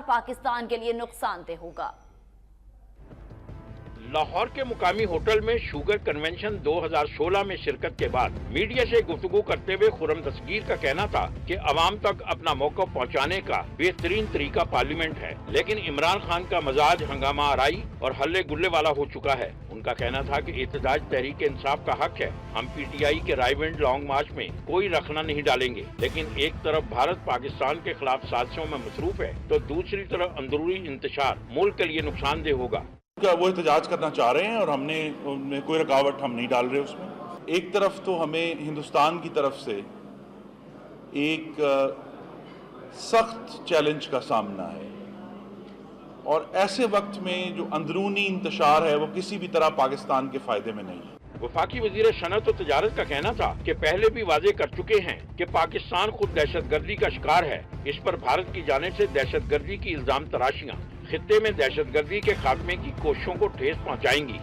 इंतशार पाकिस्तान के लिए नुकसानदेह होगा। लाहौर के मुकामी होटल में शुगर कन्वेंशन 2016 में शिरकत के बाद मीडिया से गुफ्तगू करते हुए खुर्रम दस्तगीर का कहना था कि अवाम तक अपना मौक़िफ़ पहुंचाने का बेहतरीन तरीका पार्लियामेंट है, लेकिन इमरान खान का मजाज हंगामा आराई और हल्ले गुल्ले वाला हो चुका है। उनका कहना था कि एहतजाज तहरीक इंसाफ का हक है, हम PTI के रायविंड लॉन्ग मार्च में कोई रखना नहीं डालेंगे, लेकिन एक तरफ भारत पाकिस्तान के खिलाफ साजिशों में मसरूफ है तो दूसरी तरफ अंदरूनी इंतशार मुल्क के लिए नुकसानदेह होगा। वो एहतजाज करना चाह रहे हैं और हमने कोई रुकावट हम नहीं डाल रहे उसमें। एक तरफ तो हमें हिंदुस्तान की तरफ से एक सख्त चैलेंज का सामना है और ऐसे वक्त में जो अंदरूनी इंतशार है वो किसी भी तरह पाकिस्तान के फायदे में नहीं है। वफाकी वजीर सनअत और तजारत का कहना था कि पहले भी वाजे कर चुके हैं कि पाकिस्तान खुद दहशतगर्दी का शिकार है। इस पर भारत की जानिब से दहशतगर्दी की इल्जाम तराशियां खित्ते में दहशतगर्दी के खात्मे की कोशिशों को ठेस पहुंचाएंगी।